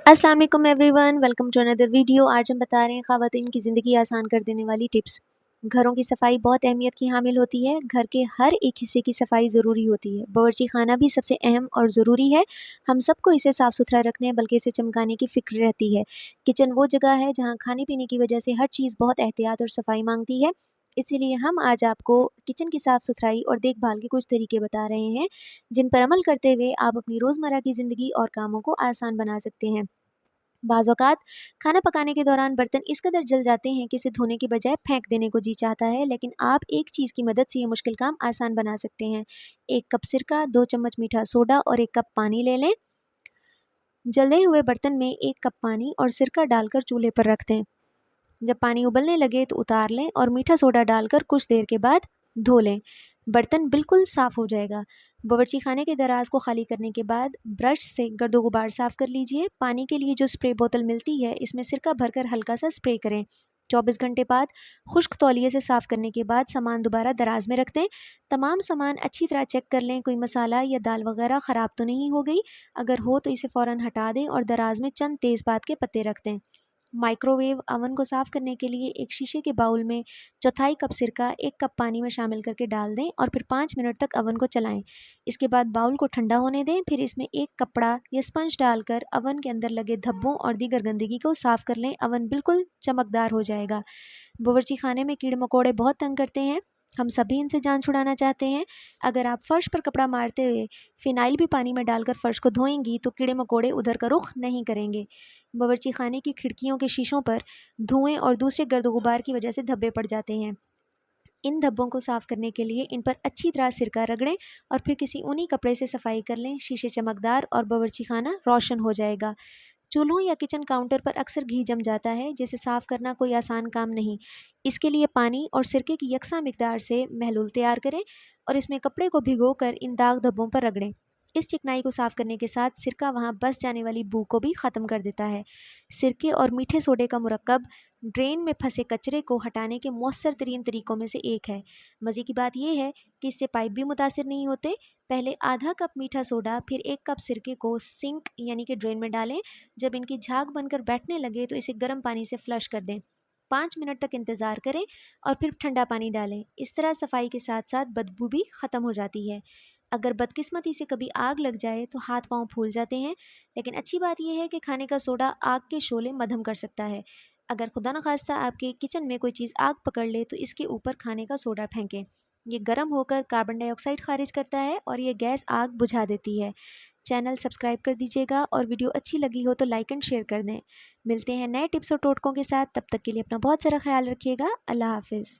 अस्सलाम वालेकुम everyone, welcome to another video. आज हम बता रहे हैं ख़वातीन की ज़िंदगी आसान कर देने वाली टिप्स। घरों की सफाई बहुत अहमियत की हामिल होती है। घर के हर एक हिस्से की सफाई ज़रूरी होती है। बावर्ची खाना भी सबसे अहम और ज़रूरी है। हम सबको इसे साफ़ सुथरा रखने बल्कि इसे चमकाने की फ़िक्र रहती है। किचन वो जगह है जहाँ खाने पीने की वजह से हर चीज़ बहुत एहतियात और सफाई मांगती है। इसीलिए हम आज आपको किचन की साफ़ सुथराई और देखभाल के कुछ तरीके बता रहे हैं, जिन पर अमल करते हुए आप अपनी रोज़मर्रा की ज़िंदगी और कामों को आसान बना सकते हैं। बाज़ औक़ात खाना पकाने के दौरान बर्तन इस कदर जल जाते हैं कि इसे धोने की बजाय फेंक देने को जी चाहता है, लेकिन आप एक चीज़ की मदद से ये मुश्किल काम आसान बना सकते हैं। 1 कप सिरका, 2 चम्मच मीठा सोडा और 1 कप पानी ले लें। जले हुए बर्तन में 1 कप पानी और सिरका डालकर चूल्हे पर रख दें। जब पानी उबलने लगे तो उतार लें और मीठा सोडा डालकर कुछ देर के बाद धो लें। बर्तन बिल्कुल साफ़ हो जाएगा। बावर्ची खाने के दराज को खाली करने के बाद ब्रश से गर्दो गुबार साफ़ कर लीजिए। पानी के लिए जो स्प्रे बोतल मिलती है, इसमें सिरका भरकर हल्का सा स्प्रे करें। 24 घंटे बाद खुश्क तौलिए से साफ़ करने के बाद सामान दोबारा दराज में रख दें। तमाम सामान अच्छी तरह चेक कर लें, कोई मसाला या दाल वगैरह ख़राब तो नहीं हो गई। अगर हो तो इसे फ़ौरन हटा दें और दराज में चंद तेज़पात के पत्ते रख दें। माइक्रोवेव अवन को साफ़ करने के लिए एक शीशे के बाउल में चौथाई कप सिरका 1 कप पानी में शामिल करके डाल दें और फिर 5 मिनट तक अवन को चलाएं। इसके बाद बाउल को ठंडा होने दें। फिर इसमें एक कपड़ा या स्पंज डालकर अवन के अंदर लगे धब्बों और दीगर गंदगी को साफ़ कर लें। अवन बिल्कुल चमकदार हो जाएगा। बावर्ची खाने में कीड़े मकोड़े बहुत तंग करते हैं। हम सभी इनसे जान छुड़ाना चाहते हैं। अगर आप फर्श पर कपड़ा मारते हुए फिनाइल भी पानी में डालकर फर्श को धोएंगी तो कीड़े मकोड़े उधर का रुख नहीं करेंगे। बावर्ची खाने की खिड़कियों के शीशों पर धुएं और दूसरे गर्द गुबार की वजह से धब्बे पड़ जाते हैं। इन धब्बों को साफ़ करने के लिए इन पर अच्छी तरह सिरका रगड़ें और फिर किसी ऊनी कपड़े से सफाई कर लें। शीशे चमकदार और बावर्ची खाना रोशन हो जाएगा। चूल्हों या किचन काउंटर पर अक्सर घी जम जाता है, जिसे साफ़ करना कोई आसान काम नहीं। इसके लिए पानी और सिरके की यकसा मिकदार से महलूल तैयार करें और इसमें कपड़े को भिगोकर इन दाग धब्बों पर रगड़ें। इस चिकनाई को साफ़ करने के साथ सिरका वहाँ बस जाने वाली बू को भी ख़त्म कर देता है। सिरके और मीठे सोडे का मुरक्कब ड्रेन में फंसे कचरे को हटाने के मौसर तरीन तरीक़ों में से एक है। मज़े की बात यह है कि इससे पाइप भी मुतासिर नहीं होते। पहले आधा कप मीठा सोडा फिर 1 कप सिरके को सिंक यानी कि ड्रेन में डालें। जब इनकी झाग बनकर बैठने लगे तो इसे गर्म पानी से फ्लश कर दें। 5 मिनट तक इंतज़ार करें और फिर ठंडा पानी डालें। इस तरह सफाई के साथ साथ बदबू भी ख़त्म हो जाती है। अगर बदकिस्मती से कभी आग लग जाए तो हाथ पांव फूल जाते हैं, लेकिन अच्छी बात यह है कि खाने का सोडा आग के शोले मद्धम कर सकता है। अगर खुदा न खास्ता आपके किचन में कोई चीज़ आग पकड़ ले तो इसके ऊपर खाने का सोडा फेंकें। ये गर्म होकर कार्बन डाइऑक्साइड खारिज करता है और ये गैस आग बुझा देती है। चैनल सब्सक्राइब कर दीजिएगा और वीडियो अच्छी लगी हो तो लाइक एंड शेयर कर दें। मिलते हैं नए टिप्स और टोटकों के साथ। तब तक के लिए अपना बहुत सारा ख्याल रखिएगा। अल्लाह हाफिज़।